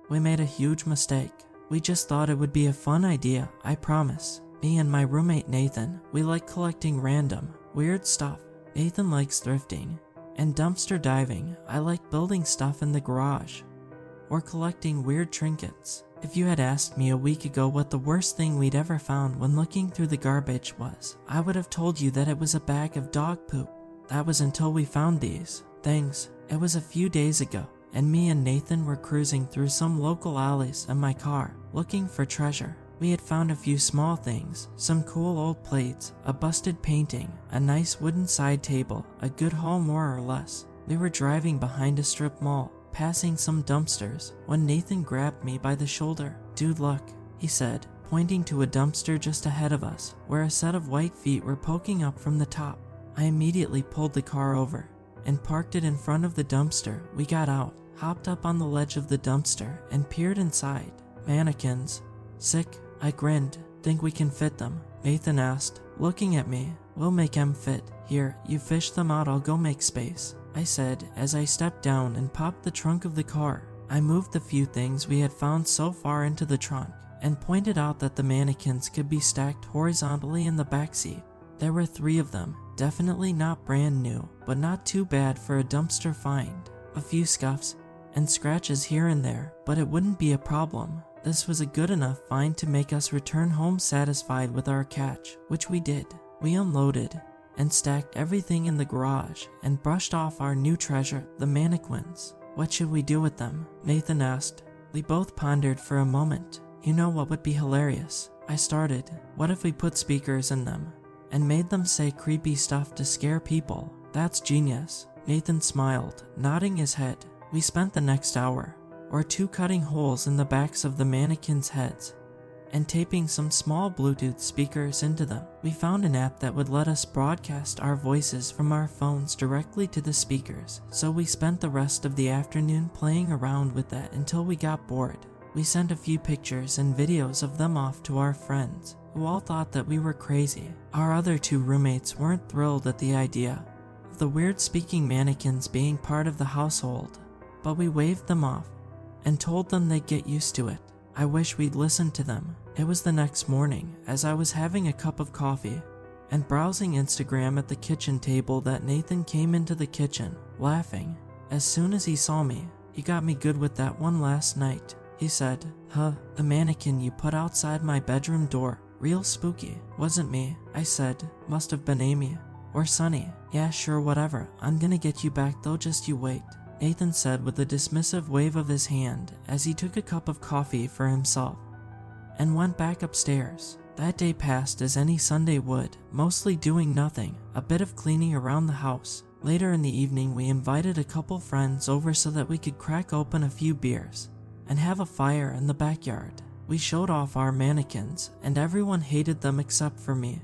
We made a huge mistake. We just thought it would be a fun idea, I promise. Me and my roommate Nathan, we like collecting random, weird stuff. Nathan likes thrifting and dumpster diving. I like building stuff in the garage or collecting weird trinkets. If you had asked me a week ago what the worst thing we'd ever found when looking through the garbage was, I would have told you that it was a bag of dog poop. That was until we found these things. It was a few days ago, and me and Nathan were cruising through some local alleys in my car, looking for treasure. We had found a few small things, some cool old plates, a busted painting, a nice wooden side table, a good haul more or less. We were driving behind a strip mall, passing some dumpsters, when Nathan grabbed me by the shoulder. "Dude, look," he said, pointing to a dumpster just ahead of us, where a set of white feet were poking up from the top. I immediately pulled the car over and parked it in front of the dumpster. We got out, hopped up on the ledge of the dumpster, and peered inside. "Mannequins." "Sick." I grinned. "Think we can fit them?" Nathan asked, looking at me. "We'll make 'em fit. Here, you fish them out, I'll go make space," I said as I stepped down and popped the trunk of the car. I moved the few things we had found so far into the trunk and pointed out that the mannequins could be stacked horizontally in the backseat. There were 3 of them, definitely not brand new, but not too bad for a dumpster find. A few scuffs and scratches here and there, but it wouldn't be a problem. This was a good enough find to make us return home satisfied with our catch, which we did. We unloaded and stacked everything in the garage and brushed off our new treasure, the mannequins. "What should we do with them?" Nathan asked. We both pondered for a moment. "You know what would be hilarious?" I started. "What if we put speakers in them and made them say creepy stuff to scare people?" "That's genius." Nathan smiled, nodding his head. We spent the next hour or 2 cutting holes in the backs of the mannequins' heads and taping some small Bluetooth speakers into them. We found an app that would let us broadcast our voices from our phones directly to the speakers, so we spent the rest of the afternoon playing around with that until we got bored. We sent a few pictures and videos of them off to our friends, who all thought that we were crazy. Our other 2 roommates weren't thrilled at the idea of the weird speaking mannequins being part of the household, but we waved them off and told them they'd get used to it. I wish we'd listened to them. It was the next morning, as I was having a cup of coffee and browsing Instagram at the kitchen table, that Nathan came into the kitchen, laughing. As soon as he saw me, "You got me good with that one last night," he said. "Huh, the mannequin you put outside my bedroom door. Real spooky." "Wasn't me," I said. "Must have been Amy. Or Sunny." "Yeah, sure, whatever. I'm gonna get you back though, just you wait," Nathan said with a dismissive wave of his hand as he took a cup of coffee for himself and went back upstairs. That day passed as any Sunday would, mostly doing nothing, a bit of cleaning around the house. Later in the evening, we invited a couple friends over so that we could crack open a few beers and have a fire in the backyard. We showed off our mannequins, and everyone hated them except for me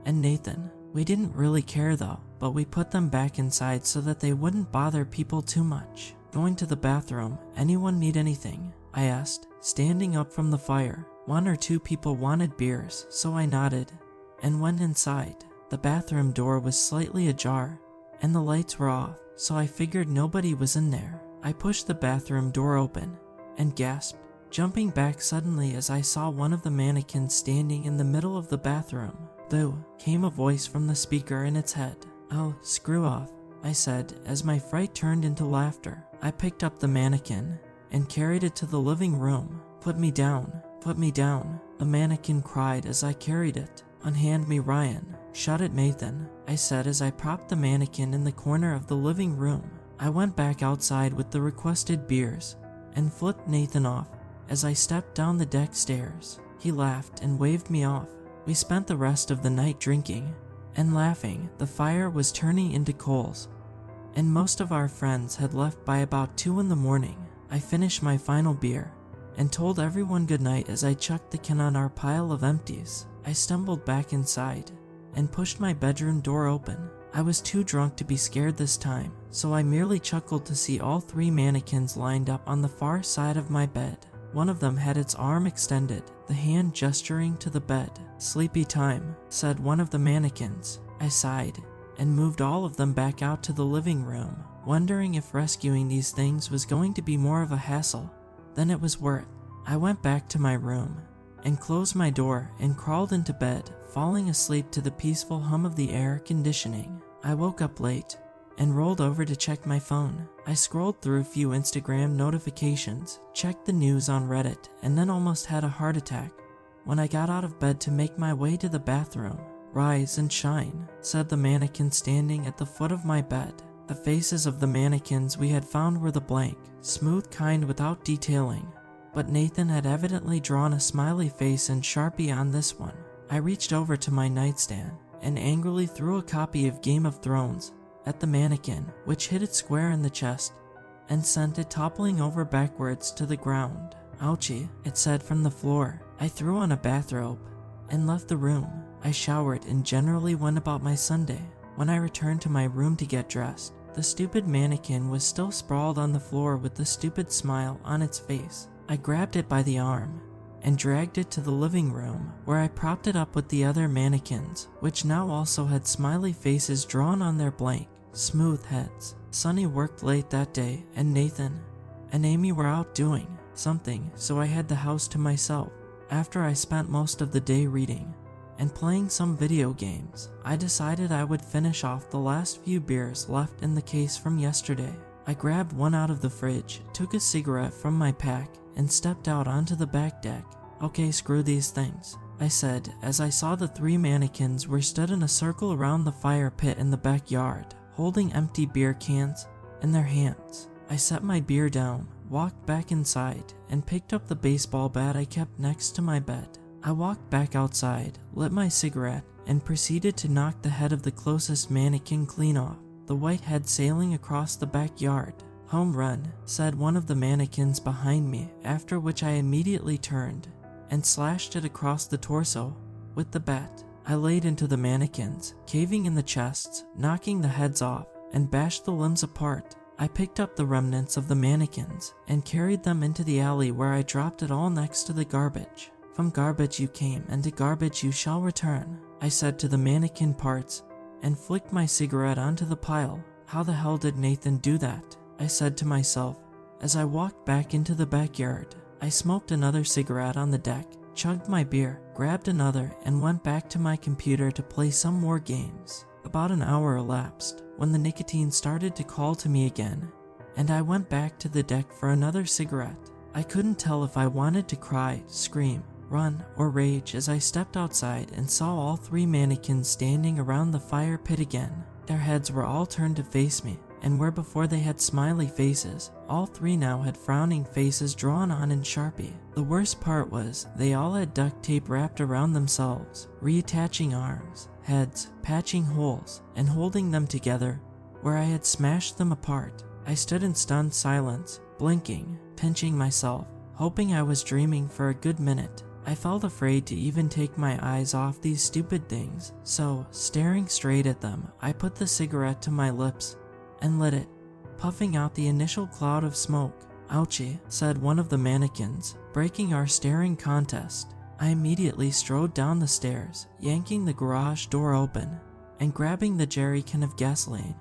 and Nathan. We didn't really care though, but we put them back inside so that they wouldn't bother people too much. "Going to the bathroom. Anyone need anything?" I asked, standing up from the fire. 1 or 2 people wanted beers, so I nodded and went inside. The bathroom door was slightly ajar, and the lights were off, so I figured nobody was in there. I pushed the bathroom door open and gasped, jumping back suddenly as I saw one of the mannequins standing in the middle of the bathroom. "Boo," came a voice from the speaker in its head. "Oh, screw off," I said as my fright turned into laughter. I picked up the mannequin and carried it to the living room. "Put me down, put me down," the mannequin cried as I carried it. "Unhand me, Ryan." "Shut it, Nathan," I said as I propped the mannequin in the corner of the living room. I went back outside with the requested beers and flipped Nathan off as I stepped down the deck stairs. He laughed and waved me off. We spent the rest of the night drinking and laughing. The fire was turning into coals, and most of our friends had left by about 2 in the morning. I finished my final beer and told everyone goodnight as I chucked the can on our pile of empties. I stumbled back inside and pushed my bedroom door open. I was too drunk to be scared this time, so I merely chuckled to see all 3 mannequins lined up on the far side of my bed. One of them had its arm extended, the hand gesturing to the bed. "Sleepy time," said one of the mannequins. I sighed and moved all of them back out to the living room, wondering if rescuing these things was going to be more of a hassle then it was worth. I went back to my room and closed my door and crawled into bed, falling asleep to the peaceful hum of the air conditioning. I woke up late and rolled over to check my phone. I scrolled through a few Instagram notifications, checked the news on Reddit, and then almost had a heart attack when I got out of bed to make my way to the bathroom. "Rise and shine," said the mannequin standing at the foot of my bed. The faces of the mannequins we had found were the blank, smooth kind without detailing, but Nathan had evidently drawn a smiley face in Sharpie on this one. I reached over to my nightstand and angrily threw a copy of Game of Thrones at the mannequin, which hit it square in the chest and sent it toppling over backwards to the ground. "Ouchie," it said from the floor. I threw on a bathrobe and left the room. I showered and generally went about my Sunday. When I returned to my room to get dressed, the stupid mannequin was still sprawled on the floor with the stupid smile on its face. I grabbed it by the arm and dragged it to the living room, where I propped it up with the other mannequins, which now also had smiley faces drawn on their blank, smooth heads. Sunny worked late that day, and Nathan and Amy were out doing something, so I had the house to myself. After I spent most of the day reading and playing some video games, I decided I would finish off the last few beers left in the case from yesterday. I grabbed one out of the fridge, took a cigarette from my pack, and stepped out onto the back deck. "Okay, screw these things," I said as I saw the three mannequins were stood in a circle around the fire pit in the backyard, holding empty beer cans in their hands. I set my beer down, walked back inside, and picked up the baseball bat I kept next to my bed. I walked back outside, lit my cigarette, and proceeded to knock the head of the closest mannequin clean off, the white head sailing across the backyard. "Home run," said one of the mannequins behind me, after which I immediately turned and slashed it across the torso with the bat. I laid into the mannequins, caving in the chests, knocking the heads off, and bashed the limbs apart. I picked up the remnants of the mannequins and carried them into the alley, where I dropped it all next to the garbage. "From garbage you came, and to garbage you shall return," I said to the mannequin parts, and flicked my cigarette onto the pile. "How the hell did Nathan do that?" I said to myself as I walked back into the backyard. I smoked another cigarette on the deck, chugged my beer, grabbed another, and went back to my computer to play some more games. About an hour elapsed when the nicotine started to call to me again, and I went back to the deck for another cigarette. I couldn't tell if I wanted to cry, scream, run, or rage as I stepped outside and saw all three mannequins standing around the fire pit again. Their heads were all turned to face me, and where before they had smiley faces, all three now had frowning faces drawn on in Sharpie. The worst part was, they all had duct tape wrapped around themselves, reattaching arms, heads, patching holes, and holding them together where I had smashed them apart. I stood in stunned silence, blinking, pinching myself, hoping I was dreaming for a good minute. I felt afraid to even take my eyes off these stupid things, so, staring straight at them, I put the cigarette to my lips and lit it, puffing out the initial cloud of smoke. "Ouchie," said one of the mannequins, breaking our staring contest. I immediately strode down the stairs, yanking the garage door open and grabbing the jerry can of gasoline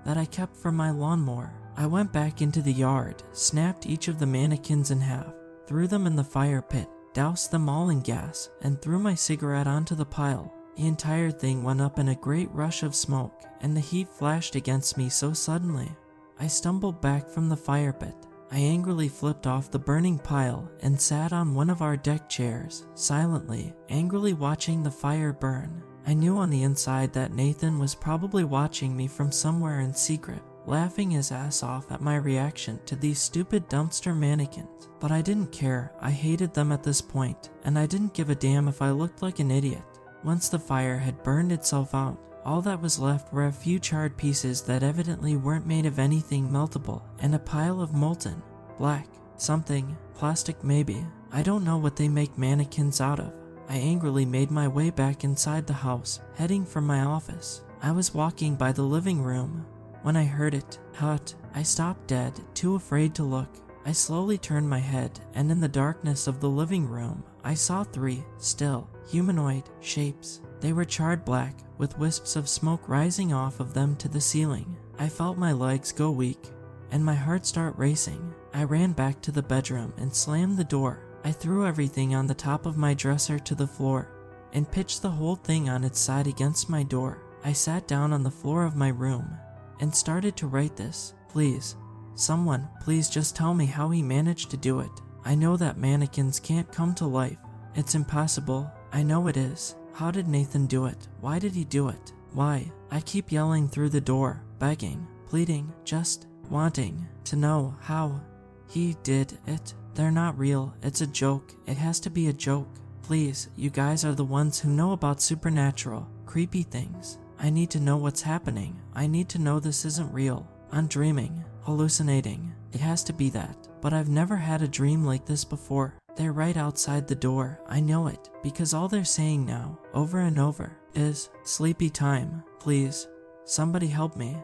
that I kept for my lawnmower. I went back into the yard, snapped each of the mannequins in half, threw them in the fire pit, doused them all in gas, and threw my cigarette onto the pile. The entire thing went up in a great rush of smoke, and the heat flashed against me so suddenly, I stumbled back from the fire pit. I angrily flipped off the burning pile and sat on one of our deck chairs, silently, angrily watching the fire burn. I knew on the inside that Nathan was probably watching me from somewhere in secret, laughing his ass off at my reaction to these stupid dumpster mannequins. But I didn't care. I hated them at this point, and I didn't give a damn if I looked like an idiot. Once the fire had burned itself out, all that was left were a few charred pieces that evidently weren't made of anything meltable, and a pile of molten, black, something, plastic maybe. I don't know what they make mannequins out of. I angrily made my way back inside the house, heading for my office. I was walking by the living room when I heard it. Hut. I stopped dead, too afraid to look. I slowly turned my head, and in the darkness of the living room, I saw three, still, humanoid shapes. They were charred black, with wisps of smoke rising off of them to the ceiling. I felt my legs go weak, and my heart start racing. I ran back to the bedroom and slammed the door. I threw everything on the top of my dresser to the floor and pitched the whole thing on its side against my door. I sat down on the floor of my room and started to write this. Please, someone, please just tell me how he managed to do it. I know that mannequins can't come to life. It's impossible. I know it is. How did Nathan do it? Why did he do it? Why? I keep yelling through the door, begging, pleading, just wanting to know how he did it. They're not real. It's a joke. It has to be a joke. Please, you guys are the ones who know about supernatural, creepy things. I need to know what's happening. I need to know this isn't real. I'm dreaming, hallucinating. It has to be that. But I've never had a dream like this before. They're right outside the door. I know it, because all they're saying now, over and over, is, sleepy time. Please, somebody help me.